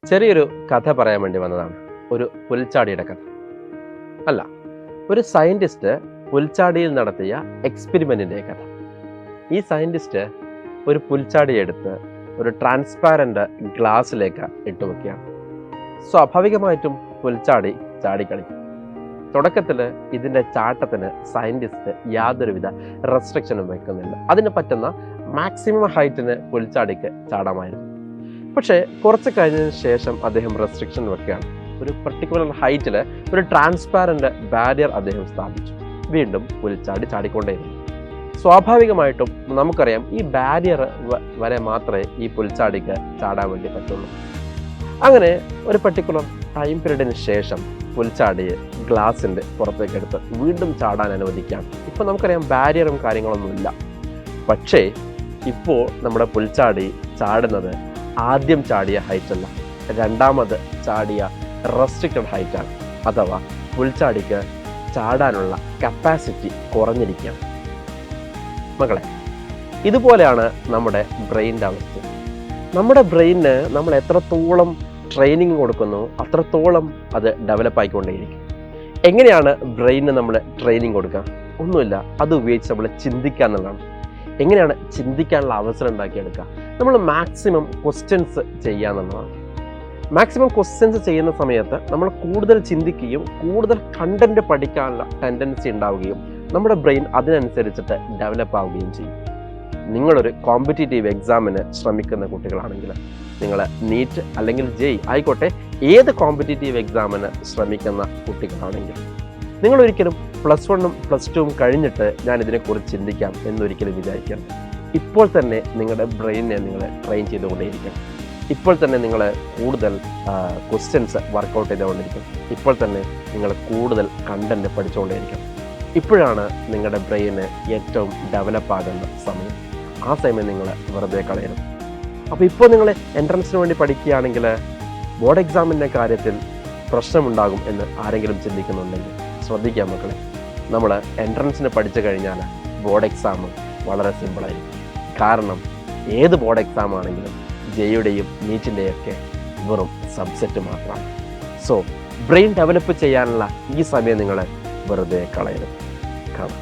ചെറിയൊരു കഥ പറയാൻ വേണ്ടി വന്നതാണ്. ഒരു പുൽച്ചാടിയുടെ കഥ അല്ല, ഒരു സയൻറ്റിസ്റ്റ് പുൽച്ചാടിയിൽ നടത്തിയ എക്സ്പെരിമെൻറ്റിൻ്റെ കഥ. ഈ സയൻറ്റിസ്റ്റ് ഒരു പുൽച്ചാടി എടുത്ത് ഒരു ട്രാൻസ്പാരൻ്റ് ഗ്ലാസ്സിലേക്ക് ഇട്ട് വെക്കുകയാണ്. സ്വാഭാവികമായിട്ടും പുൽച്ചാടി ചാടിക്കളിക്കും. തുടക്കത്തിൽ ഇതിൻ്റെ ചാട്ടത്തിന് സയൻറ്റിസ്റ്റ് യാതൊരുവിധ റെസ്ട്രിക്ഷനും വെക്കുന്നില്ല. അതിന് പറ്റുന്ന മാക്സിമം ഹൈറ്റിന് പുൽച്ചാടിക്ക് ചാടാമായിരുന്നു. പക്ഷേ കുറച്ച് കഴിഞ്ഞതിന് ശേഷം അദ്ദേഹം റെസ്ട്രിക്ഷൻ വെക്കുകയാണ്. ഒരു പർട്ടിക്കുലർ ഹൈറ്റിൽ ഒരു ട്രാൻസ്പാരൻ്റ് ബാരിയർ അദ്ദേഹം സ്ഥാപിച്ചു. വീണ്ടും പുൽച്ചാടി ചാടിക്കൊണ്ടേയിരുന്നു. സ്വാഭാവികമായിട്ടും നമുക്കറിയാം, ഈ ബാരിയർ വരെ മാത്രമേ ഈ പുൽച്ചാടിക്ക് ചാടാൻ വേണ്ടി പറ്റുള്ളൂ. അങ്ങനെ ഒരു പർട്ടിക്കുലർ ടൈം പീരീഡിന് ശേഷം പുൽച്ചാടിയെ ഗ്ലാസിൻ്റെ പുറത്തേക്ക് എടുത്ത് വീണ്ടും ചാടാൻ അനുവദിക്കുകയാണ്. ഇപ്പോൾ നമുക്കറിയാം ബാരിയറും കാര്യങ്ങളൊന്നുമില്ല. പക്ഷേ ഇപ്പോൾ നമ്മുടെ പുൽച്ചാടി ചാടുന്നത് ആദ്യം ചാടിയ ഹൈറ്റല്ല, രണ്ടാമത് ചാടിയ റെസ്ട്രിക്റ്റഡ് ഹൈറ്റാണ്. അഥവാ പുൽച്ചാടിക്ക് ചാടാനുള്ള കപ്പാസിറ്റി കുറഞ്ഞിരിക്കുകയാണ്. മക്കളെ, ഇതുപോലെയാണ് നമ്മുടെ ബ്രെയിനിൻ്റെ അവസ്ഥ. നമ്മുടെ ബ്രെയിനിന് നമ്മൾ എത്രത്തോളം ട്രെയിനിങ് കൊടുക്കുന്നു അത്രത്തോളം അത് ഡെവലപ്പ് ആയിക്കൊണ്ടേയിരിക്കും. എങ്ങനെയാണ് ബ്രെയിനിന് നമ്മൾ ട്രെയിനിങ് കൊടുക്കുക? ഒന്നുമില്ല, അത് ഉപയോഗിച്ച് നമ്മൾ ചിന്തിക്കുക എന്നുള്ളതാണ്. എങ്ങനെയാണ് ചിന്തിക്കാനുള്ള അവസരം ഉണ്ടാക്കിയെടുക്കുക? നമ്മൾ മാക്സിമം ക്വസ്റ്റ്യൻസ് ചെയ്യുക എന്നുള്ളതാണ്. മാക്സിമം ക്വസ്റ്റ്യൻസ് ചെയ്യുന്ന സമയത്ത് നമ്മൾ കൂടുതൽ ചിന്തിക്കുകയും കൂടുതൽ കണ്ടന്റ് പഠിക്കാനുള്ള ടെൻഡൻസി ഉണ്ടാവുകയും നമ്മുടെ ബ്രെയിൻ അതിനനുസരിച്ചിട്ട് ഡെവലപ്പ് ആവുകയും ചെയ്യും. നിങ്ങളൊരു കോമ്പറ്റീറ്റീവ് എക്സാമിന് ശ്രമിക്കുന്ന കുട്ടികളാണെങ്കിൽ, നിങ്ങൾ നീറ്റ് അല്ലെങ്കിൽ ജെഇ ആയിക്കോട്ടെ, ഏത് കോമ്പറ്റീറ്റീവ് എക്സാമിന് ശ്രമിക്കുന്ന കുട്ടികളാണെങ്കിൽ, നിങ്ങളൊരിക്കലും +1ഉം +2ഉം കഴിഞ്ഞിട്ട് ഞാൻ ഇതിനെക്കുറിച്ച് ചിന്തിക്കാം എന്നൊരിക്കലും വിചാരിക്കരുത്. ഇപ്പോൾ തന്നെ നിങ്ങളുടെ ബ്രെയിനിനെ നിങ്ങൾ ട്രെയിൻ ചെയ്തുകൊണ്ടേയിരിക്കണം. ഇപ്പോൾ തന്നെ നിങ്ങൾ കൂടുതൽ ക്വസ്റ്റ്യൻസ് വർക്കൗട്ട് ചെയ്തുകൊണ്ടിരിക്കണം. ഇപ്പോൾ തന്നെ നിങ്ങൾ കൂടുതൽ കണ്ടന്റ് പഠിച്ചുകൊണ്ടേയിരിക്കണം. ഇപ്പോഴാണ് നിങ്ങളുടെ ബ്രെയിന് ഏറ്റവും ഡെവലപ്പ് ആകുന്ന സമയം. ആ സമയം നിങ്ങൾ വെറുതെ കളയരുത്. അപ്പോൾ ഇപ്പോൾ നിങ്ങൾ എൻട്രൻസിന് വേണ്ടി പഠിക്കുകയാണെങ്കിൽ ബോർഡ് എക്സാമിൻ്റെ കാര്യത്തിൽ പ്രശ്നമുണ്ടാകും എന്ന് ആരെങ്കിലും ചിന്തിക്കുന്നുണ്ടെങ്കിൽ ശ്രദ്ധിക്കാം മക്കളെ. നമ്മൾ എൻട്രൻസിന് പഠിച്ചു കഴിഞ്ഞാൽ ബോർഡ് എക്സാം വളരെ സിമ്പിളായിരിക്കും. കാരണം ഏത് ബോർഡ് എക്സാം ആണെങ്കിലും ജെയുടെയും നീറ്റിൻ്റെയും ഒക്കെ വെറും സബ്സെറ്റ് മാത്രമാണ്. സോ ബ്രെയിൻ ഡെവലപ്പ് ചെയ്യാനുള്ള ഈ സമയം നിങ്ങൾ വെറുതെ കളയരുത്. കാണാം.